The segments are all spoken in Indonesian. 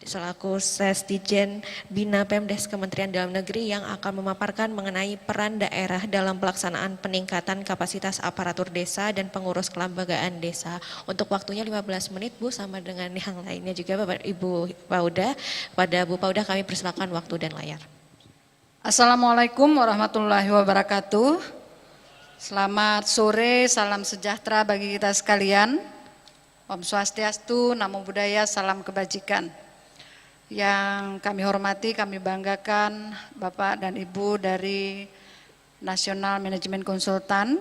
Selaku Sesdijen Bina Pemdes Kementerian Dalam Negeri yang akan memaparkan mengenai peran daerah dalam pelaksanaan peningkatan kapasitas aparatur desa dan pengurus kelembagaan desa. Untuk waktunya 15 menit Bu, sama dengan yang lainnya juga Bapak Ibu Pauda. Pada Bu Pauda kami persilakan waktu dan layar. Assalamualaikum warahmatullahi wabarakatuh. Selamat sore, salam sejahtera bagi kita sekalian. Om Swastiastu, Namo Buddhaya, salam kebajikan. Yang kami hormati, kami banggakan Bapak dan Ibu dari National Management Consultant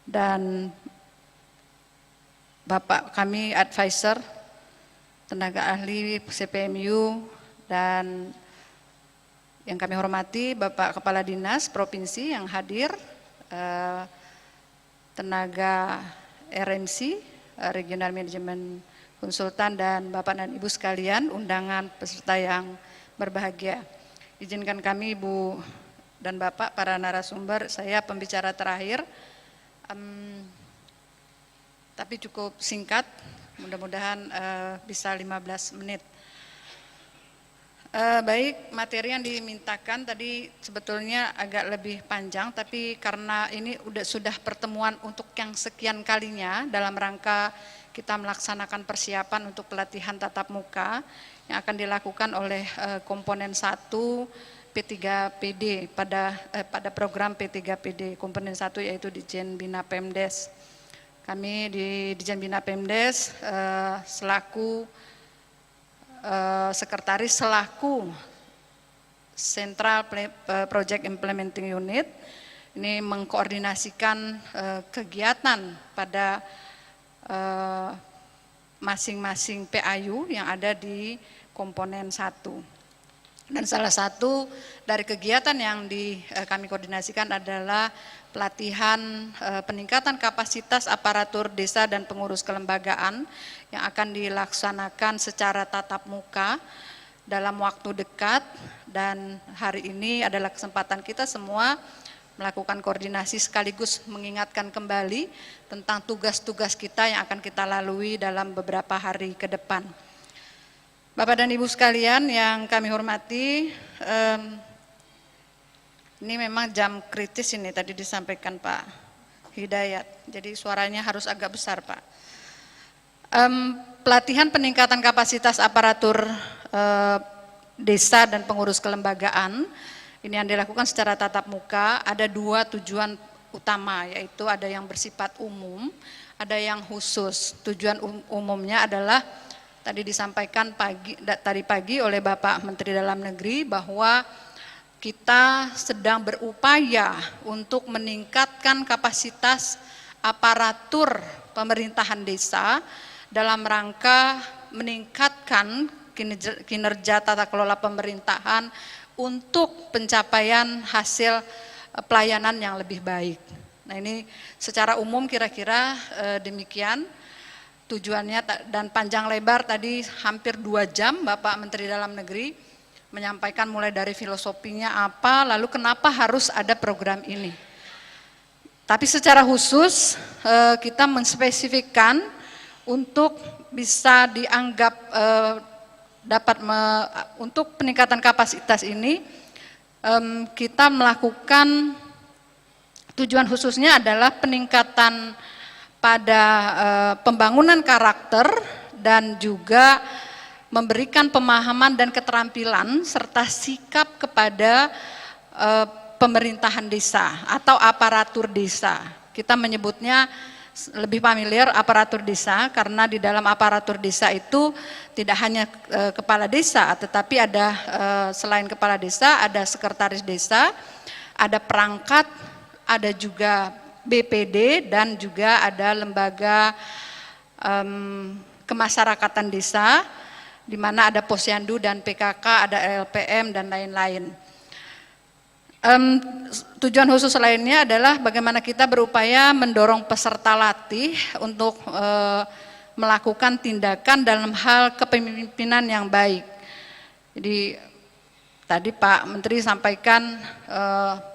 dan Bapak kami advisor, tenaga ahli CPMU, dan yang kami hormati Bapak Kepala Dinas Provinsi yang hadir, tenaga RMC, Regional Management Konsultan, dan Bapak dan Ibu sekalian, undangan peserta yang berbahagia. Izinkan kami Ibu dan Bapak para narasumber, saya pembicara terakhir, tapi cukup singkat, mudah-mudahan bisa 15 menit. Baik, materi yang dimintakan tadi sebetulnya agak lebih panjang, tapi karena ini sudah pertemuan untuk yang sekian kalinya dalam rangka kita melaksanakan persiapan untuk pelatihan tatap muka yang akan dilakukan oleh komponen 1 P3PD pada program P3PD komponen 1, yaitu Dijen Bina Pemdes. Kami di Dijen Bina Pemdes selaku sekretaris selaku Central Project Implementing Unit ini mengkoordinasikan kegiatan pada masing-masing PAU yang ada di komponen 1. Dan salah satu dari kegiatan yang kami koordinasikan adalah pelatihan peningkatan kapasitas aparatur desa dan pengurus kelembagaan yang akan dilaksanakan secara tatap muka dalam waktu dekat, dan hari ini adalah kesempatan kita semua melakukan koordinasi sekaligus mengingatkan kembali tentang tugas-tugas kita yang akan kita lalui dalam beberapa hari ke depan. Bapak dan Ibu sekalian yang kami hormati, ini memang jam kritis ini tadi disampaikan Pak Hidayat, jadi suaranya harus agak besar Pak. Pelatihan peningkatan kapasitas aparatur desa dan pengurus kelembagaan ini yang dilakukan secara tatap muka, ada 2 tujuan utama, yaitu ada yang bersifat umum, ada yang khusus. Tujuan umumnya adalah tadi disampaikan tadi pagi oleh Bapak Menteri Dalam Negeri bahwa kita sedang berupaya untuk meningkatkan kapasitas aparatur pemerintahan desa dalam rangka meningkatkan kinerja tata kelola pemerintahan untuk pencapaian hasil pelayanan yang lebih baik. Nah, ini secara umum kira-kira demikian tujuannya, dan panjang lebar tadi hampir 2 jam Bapak Menteri Dalam Negeri menyampaikan mulai dari filosofinya apa, lalu kenapa harus ada program ini. Tapi secara khusus kita menspesifikkan untuk bisa dianggap untuk peningkatan kapasitas ini kita melakukan tujuan khususnya adalah peningkatan pada pembangunan karakter dan juga memberikan pemahaman dan keterampilan serta sikap kepada pemerintahan desa atau aparatur desa. Kita menyebutnya lebih familiar aparatur desa karena di dalam aparatur desa itu tidak hanya kepala desa, tetapi ada selain kepala desa ada sekretaris desa, ada perangkat, ada juga BPD, dan juga ada lembaga kemasyarakatan desa di mana ada Posyandu dan PKK, ada LPM dan lain-lain. Tujuan khusus lainnya adalah bagaimana kita berupaya mendorong peserta latih untuk melakukan tindakan dalam hal kepemimpinan yang baik. Jadi Tadi Pak Menteri sampaikan,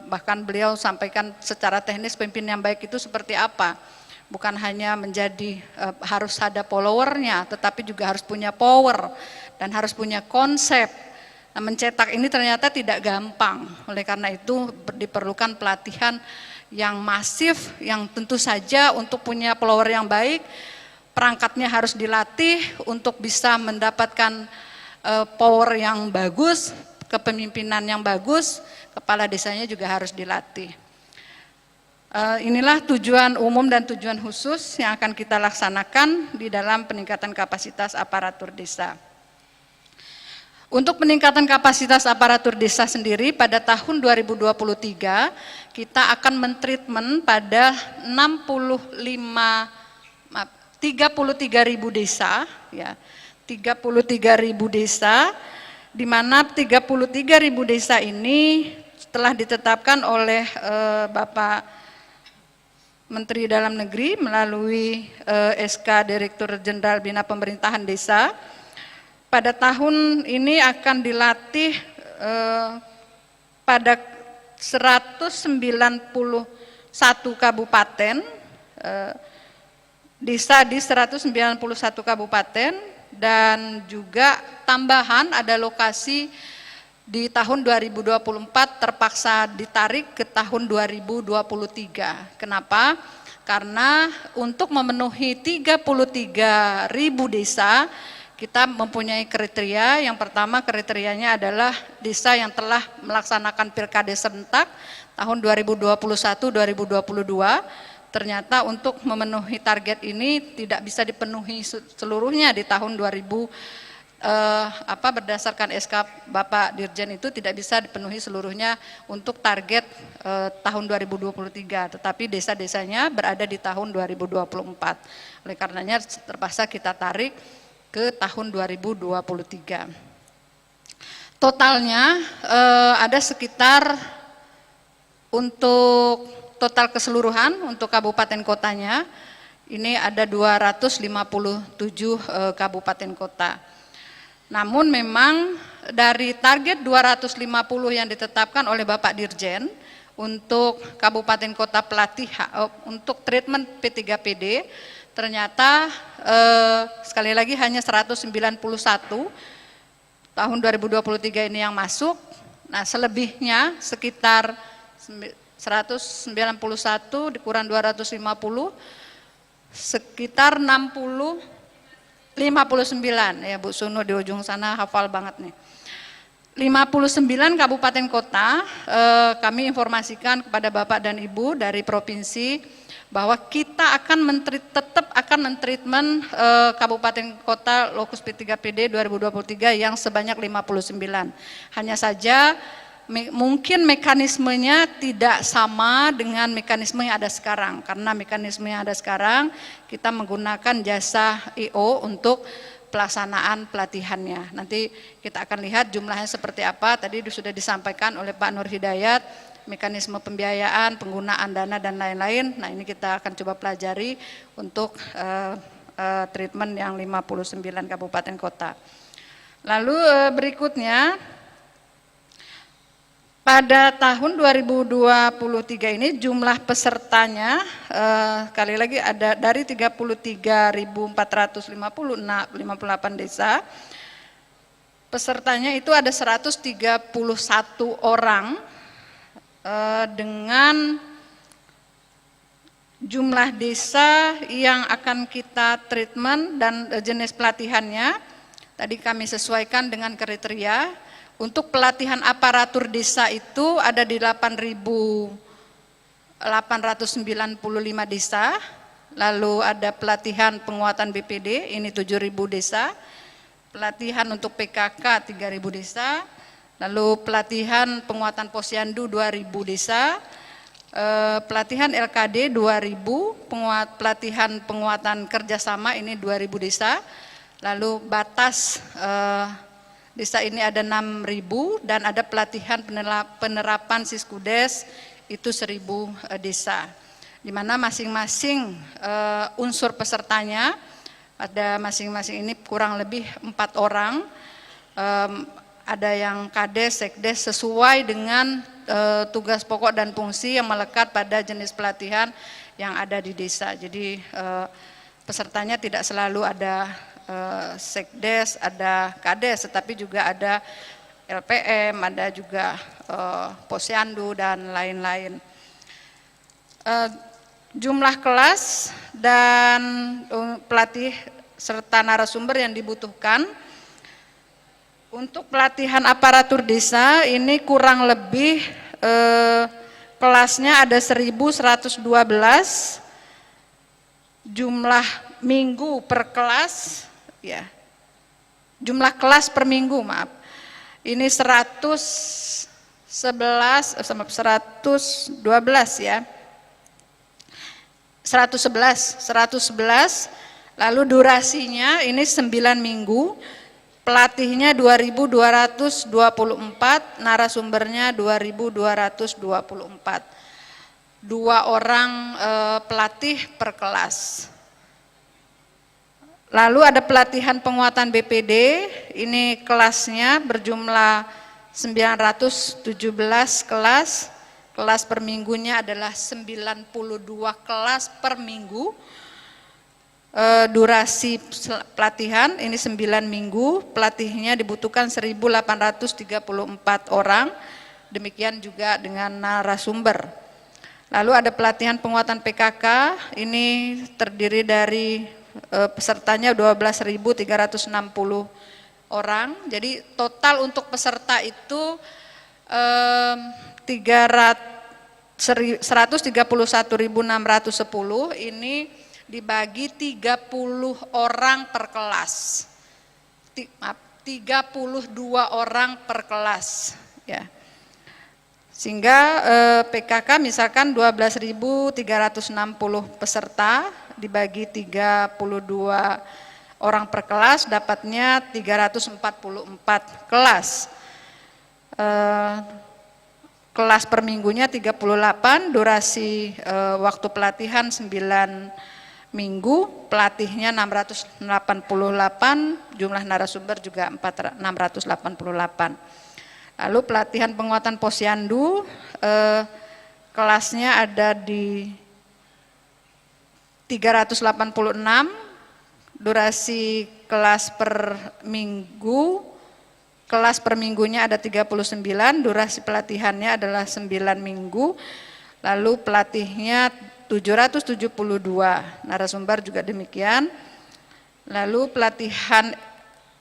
bahkan beliau sampaikan secara teknis pemimpin yang baik itu seperti apa. Bukan hanya menjadi harus ada followernya, tetapi juga harus punya power dan harus punya konsep. Nah, mencetak ini ternyata tidak gampang. Oleh karena itu diperlukan pelatihan yang masif, yang tentu saja untuk punya follower yang baik, perangkatnya harus dilatih untuk bisa mendapatkan power yang bagus, kepemimpinan yang bagus, kepala desanya juga harus dilatih. Inilah tujuan umum dan tujuan khusus yang akan kita laksanakan di dalam peningkatan kapasitas aparatur desa. Untuk peningkatan kapasitas aparatur desa sendiri pada tahun 2023 kita akan mentreatment pada 33.000 desa, ya, 33.000 desa, di mana 33.000 desa ini telah ditetapkan oleh Bapak Menteri Dalam Negeri melalui SK Direktur Jenderal Bina Pemerintahan Desa. Pada tahun ini akan dilatih pada 191 kabupaten, desa di 191 kabupaten, dan juga tambahan ada lokasi di tahun 2024 terpaksa ditarik ke tahun 2023. Kenapa? Karena untuk memenuhi 33.000 desa, kita mempunyai kriteria. Yang pertama kriterianya adalah desa yang telah melaksanakan pilkades serentak tahun 2021-2022. Ternyata untuk memenuhi target ini tidak bisa dipenuhi seluruhnya di tahun 2000. Berdasarkan SK Bapak Dirjen itu tidak bisa dipenuhi seluruhnya untuk target tahun 2023, tetapi desa-desanya berada di tahun 2024. Oleh karenanya terpaksa kita tarik ke tahun 2023. Totalnya ada sekitar untuk total keseluruhan untuk kabupaten kotanya ini ada 257 kabupaten kota. Namun memang dari target 250 yang ditetapkan oleh Bapak Dirjen untuk kabupaten kota pelatihan untuk treatment P3PD ternyata sekali lagi hanya 191 tahun 2023 ini yang masuk. Nah, selebihnya sekitar 191 dikurang 250 sekitar 59 ya, Bu Sunu di ujung sana hafal banget nih. 59 kabupaten kota kami informasikan kepada Bapak dan Ibu dari provinsi bahwa kita akan tetap akan mentreatment kabupaten kota lokus P3PD 2023 yang sebanyak 59. Hanya saja mungkin mekanismenya tidak sama dengan mekanisme yang ada sekarang, karena mekanisme yang ada sekarang kita menggunakan jasa IO untuk pelaksanaan pelatihannya. Nanti kita akan lihat jumlahnya seperti apa. Tadi sudah disampaikan oleh Pak Nur Hidayat mekanisme pembiayaan, penggunaan dana dan lain-lain. Nah, ini kita akan coba pelajari untuk treatment yang 59 kabupaten kota. Lalu berikutnya pada tahun 2023 ini jumlah pesertanya kali lagi ada dari 33.458 desa, pesertanya itu ada 131 orang dengan jumlah desa yang akan kita treatment dan jenis pelatihannya tadi kami sesuaikan dengan kriteria. Untuk pelatihan aparatur desa itu ada di 8.895 desa, lalu ada pelatihan penguatan BPD, ini 7.000 desa, pelatihan untuk PKK 3.000 desa, lalu pelatihan penguatan posyandu 2.000 desa, pelatihan LKD 2.000, pelatihan penguatan kerjasama ini 2.000 desa, lalu batas desa ini ada 6.000 dan ada pelatihan penerapan Siskudes itu 1.000 desa. Di mana masing-masing unsur pesertanya pada masing-masing ini kurang lebih 4 orang. ada yang kades, sekdes sesuai dengan tugas pokok dan fungsi yang melekat pada jenis pelatihan yang ada di desa. Jadi pesertanya tidak selalu ada sekdes, ada kades, tetapi juga ada LPM, ada juga posyandu dan lain-lain. Jumlah kelas dan pelatih serta narasumber yang dibutuhkan untuk pelatihan aparatur desa ini kurang lebih kelasnya ada 1.112, jumlah minggu per kelas, ya, jumlah kelas per minggu, maaf, ini 112 ya, 111, lalu durasinya ini 9 minggu, pelatihnya 2.224, narasumbernya 2.224, 2 orang pelatih per kelas. Lalu ada pelatihan penguatan BPD, ini kelasnya berjumlah 917 kelas, kelas per minggunya adalah 92 kelas per minggu. Durasi pelatihan ini 9 minggu, pelatihnya dibutuhkan 1.834 orang, demikian juga dengan narasumber. Lalu ada pelatihan penguatan PKK, ini terdiri dari pesertanya 12.360 orang, jadi total untuk peserta itu 131.610, ini dibagi 30 orang per kelas, 32 orang per kelas, ya. Sehingga PKK misalkan 12.360 peserta dibagi 32 orang per kelas, dapatnya 344 kelas. Kelas per minggunya 38, durasi waktu pelatihan 9 minggu, pelatihnya 688, jumlah narasumber juga 688. Lalu pelatihan penguatan posyandu, kelasnya ada di 386, durasi kelas per minggu, kelas per minggunya ada 39, durasi pelatihannya adalah 9 minggu, lalu pelatihnya 772, narasumber juga demikian. Lalu pelatihan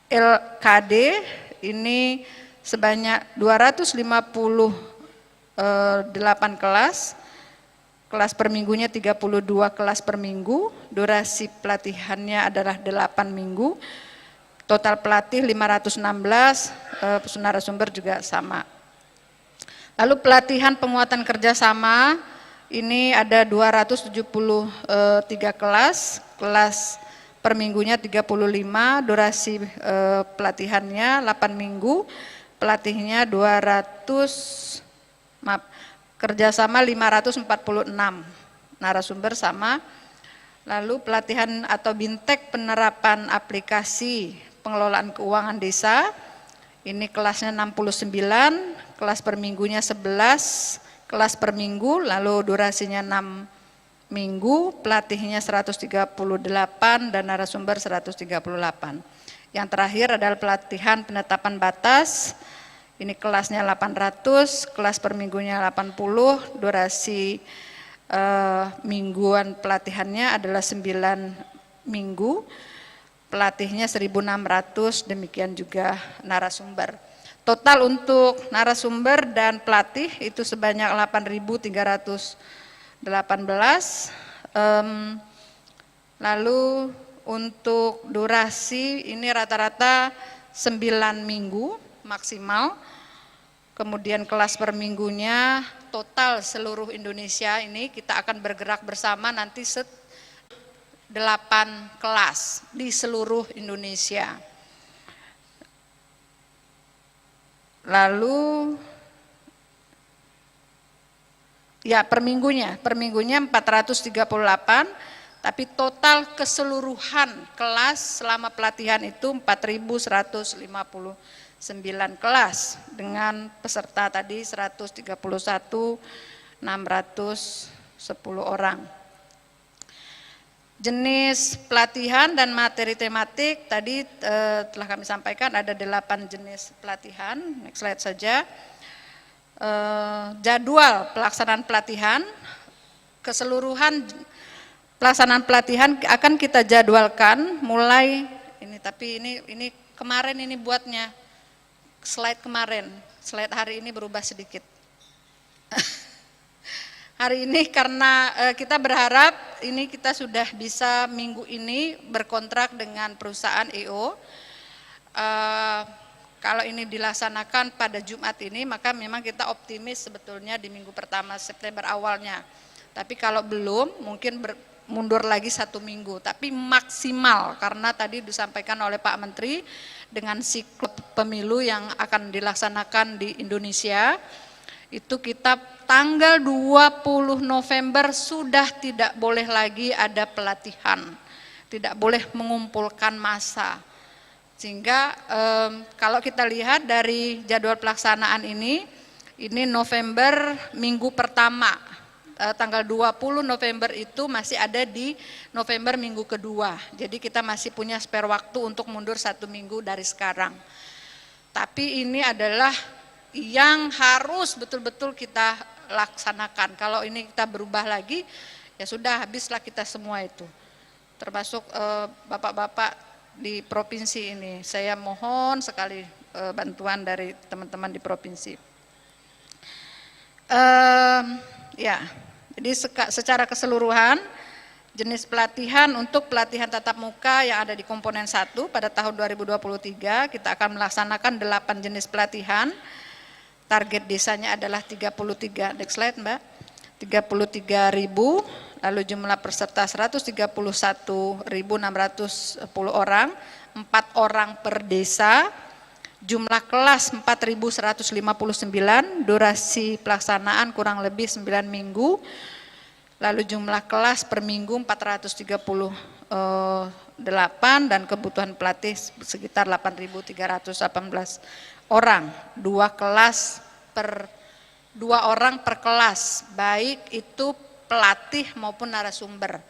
LKD ini sebanyak 258 kelas, kelas per minggunya 32 kelas per minggu, durasi pelatihannya adalah 8 minggu, total pelatih 516, narasumber juga sama. Lalu pelatihan penguatan kerjasama, ini ada 273 kelas, kelas per minggunya 35, durasi pelatihannya 8 minggu, pelatihnya kerjasama 546, narasumber sama. Lalu pelatihan atau bintek penerapan aplikasi pengelolaan keuangan desa, ini kelasnya 69, kelas per minggunya 11, kelas per minggu, lalu durasinya 6 minggu, pelatihnya 138 dan narasumber 138. Yang terakhir adalah pelatihan penetapan batas, ini kelasnya 800, kelas per minggunya 80, durasi mingguan pelatihannya adalah 9 minggu, pelatihnya 1.600, demikian juga narasumber. Total untuk narasumber dan pelatih itu sebanyak 8.318. Lalu untuk durasi ini rata-rata 9 minggu maksimal. Kemudian kelas per minggunya total seluruh Indonesia ini kita akan bergerak bersama nanti 8 kelas di seluruh Indonesia. Lalu ya per minggunya 438, tapi total keseluruhan kelas selama pelatihan itu 4.159 9 kelas dengan peserta tadi 131.610 orang. Jenis pelatihan dan materi tematik tadi telah kami sampaikan ada 8 jenis pelatihan. Next slide saja. Jadwal pelaksanaan pelatihan, keseluruhan pelaksanaan pelatihan akan kita jadwalkan mulai ini, tapi ini kemarin ini buatnya slide kemarin, slide hari ini berubah sedikit. Hari ini karena kita berharap ini kita sudah bisa minggu ini berkontrak dengan perusahaan EO. Kalau ini dilaksanakan pada Jumat ini, maka memang kita optimis sebetulnya di minggu pertama September awalnya. Tapi kalau belum, mungkin mundur lagi 1 minggu. Tapi maksimal, karena tadi disampaikan oleh Pak Menteri, dengan siklus pemilu yang akan dilaksanakan di Indonesia, itu kita tanggal 20 November sudah tidak boleh lagi ada pelatihan. Tidak boleh mengumpulkan massa. Sehingga kalau kita lihat dari jadwal pelaksanaan ini November minggu pertama, tanggal 20 November itu masih ada di November minggu kedua. Jadi kita masih punya spare waktu untuk mundur 1 minggu dari sekarang. Tapi ini adalah yang harus betul-betul kita laksanakan. Kalau ini kita berubah lagi, ya sudah habislah kita semua itu. Termasuk bapak-bapak di provinsi ini, saya mohon sekali bantuan dari teman-teman di provinsi. Ya, jadi secara keseluruhan jenis pelatihan untuk pelatihan tatap muka yang ada di komponen 1 pada tahun 2023 kita akan melaksanakan 8 jenis pelatihan. Target desanya adalah 33, next slide Mbak, 33.000. Lalu jumlah peserta 131.610 orang, 4 orang per desa, jumlah kelas 4.159, durasi pelaksanaan kurang lebih 9 minggu, lalu jumlah kelas per minggu 438 dan kebutuhan pelatih sekitar 8.318 orang, 2 orang per kelas, baik itu pelatih maupun narasumber.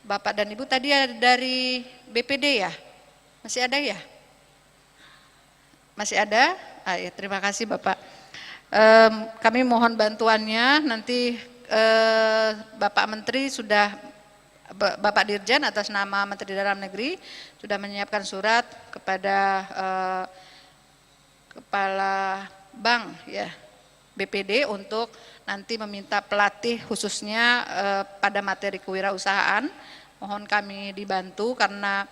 Bapak dan Ibu tadi ada dari BPD ya? Masih ada ya? Masih ada? Ya, terima kasih Bapak. Kami mohon bantuannya, nanti Bapak Menteri sudah, Bapak Dirjen atas nama Menteri Dalam Negeri sudah menyiapkan surat kepada Kepala Bank ya, BPD untuk nanti meminta pelatih khususnya pada materi kewirausahaan. Mohon kami dibantu karena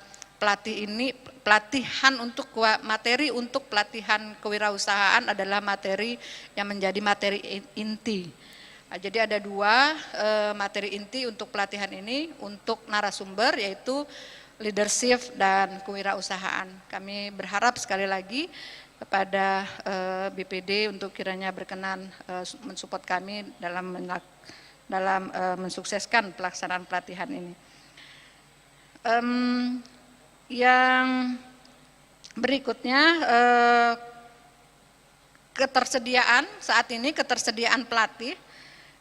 pelatihan untuk materi untuk pelatihan kewirausahaan adalah materi yang menjadi materi inti. Nah, jadi ada 2 materi inti untuk pelatihan ini untuk narasumber, yaitu leadership dan kewirausahaan. Kami berharap sekali lagi kepada BPD untuk kiranya berkenan mensupport kami dalam mensukseskan pelaksanaan pelatihan ini. Yang berikutnya ketersediaan, saat ini ketersediaan pelatih,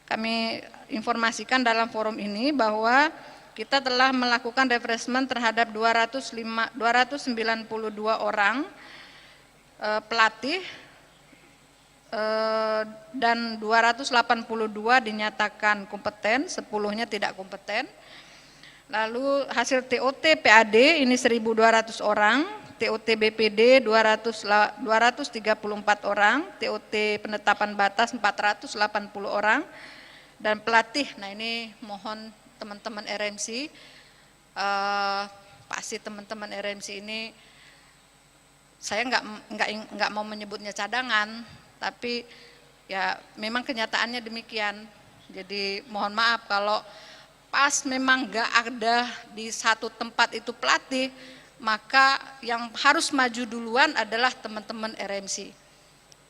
kami informasikan dalam forum ini bahwa kita telah melakukan refreshment terhadap 292 orang pelatih dan 282 dinyatakan kompeten, 10-nya tidak kompeten. Lalu hasil TOT PAD ini 1.200 orang, TOT BPD 234 orang, TOT penetapan batas 480 orang, dan pelatih. Nah ini mohon teman-teman RMC, pasti teman-teman RMC ini saya nggak mau menyebutnya cadangan, tapi ya memang kenyataannya demikian. Jadi mohon maaf kalau pas memang nggak ada di satu tempat itu pelatih, maka yang harus maju duluan adalah teman-teman RMC.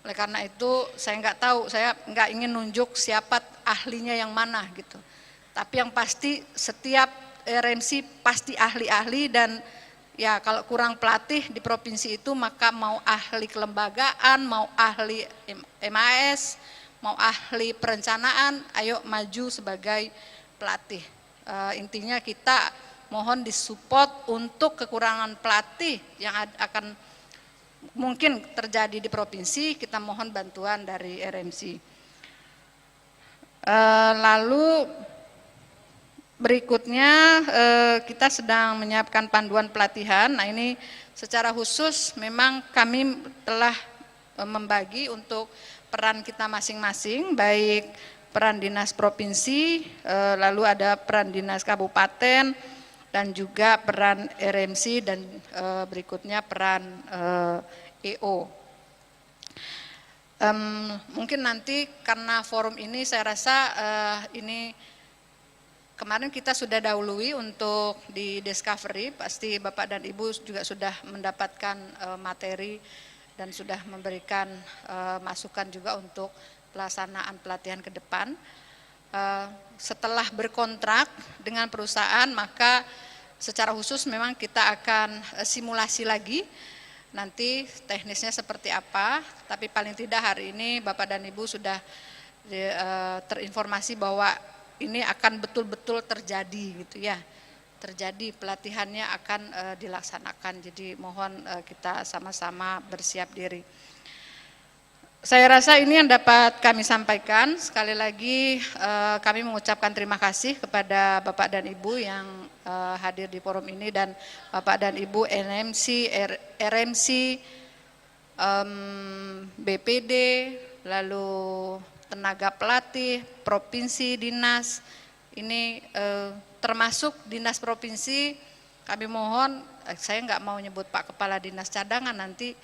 Oleh karena itu saya nggak tahu, saya nggak ingin nunjuk siapa ahlinya yang mana gitu. Tapi yang pasti setiap RMC pasti ahli-ahli dan ya kalau kurang pelatih di provinsi itu maka mau ahli kelembagaan, mau ahli MAS, mau ahli perencanaan, ayo maju sebagai pelatih. Intinya kita mohon disupport untuk kekurangan pelatih yang akan mungkin terjadi di provinsi, kita mohon bantuan dari RMC. Lalu berikutnya kita sedang menyiapkan panduan pelatihan. Nah ini secara khusus memang kami telah membagi untuk peran kita masing-masing, baik peran dinas provinsi, lalu ada peran dinas kabupaten, dan juga peran RMC, dan berikutnya peran EO. Mungkin nanti karena forum ini saya rasa ini kemarin kita sudah dahului untuk di Discovery, pasti Bapak dan Ibu juga sudah mendapatkan materi dan sudah memberikan masukan juga untuk pelaksanaan pelatihan ke depan. Setelah berkontrak dengan perusahaan maka secara khusus memang kita akan simulasi lagi nanti teknisnya seperti apa, tapi paling tidak hari ini Bapak dan Ibu sudah terinformasi bahwa ini akan betul-betul terjadi gitu ya, terjadi pelatihannya akan dilaksanakan, jadi mohon kita sama-sama bersiap diri. Saya rasa ini yang dapat kami sampaikan. Sekali lagi kami mengucapkan terima kasih kepada Bapak dan Ibu yang hadir di forum ini, dan Bapak dan Ibu NMC, RMC, BPD, lalu tenaga pelatih, provinsi, dinas, ini termasuk dinas provinsi, kami mohon, saya nggak mau nyebut Pak Kepala Dinas Cadangan nanti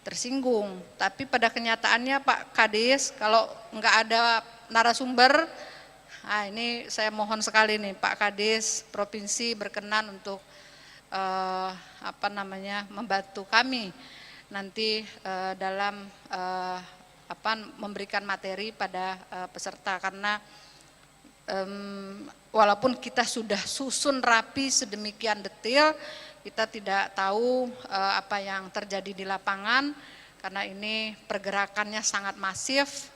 tersinggung, tapi pada kenyataannya Pak Kadis kalau nggak ada narasumber, nah ini saya mohon sekali nih Pak Kadis provinsi berkenan untuk membantu kami nanti dalam memberikan materi pada peserta, karena walaupun kita sudah susun rapi sedemikian detail, kita tidak tahu apa yang terjadi di lapangan, karena ini pergerakannya sangat masif,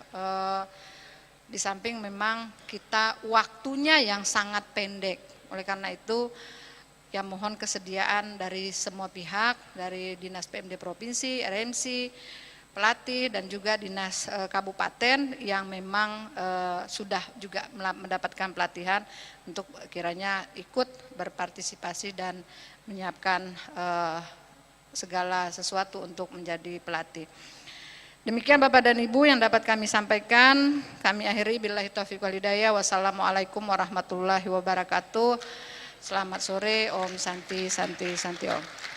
di samping memang kita waktunya yang sangat pendek. Oleh karena itu ya mohon kesediaan dari semua pihak, dari Dinas PMD Provinsi, RMC, pelatih, dan juga dinas kabupaten yang memang sudah juga mendapatkan pelatihan untuk kiranya ikut berpartisipasi dan menyiapkan segala sesuatu untuk menjadi pelatih. Demikian Bapak dan Ibu yang dapat kami sampaikan. Kami akhiri billahi taufiq wal hidayah. Wassalamualaikum warahmatullahi wabarakatuh. Selamat sore, Om Santi Santi Santi Om.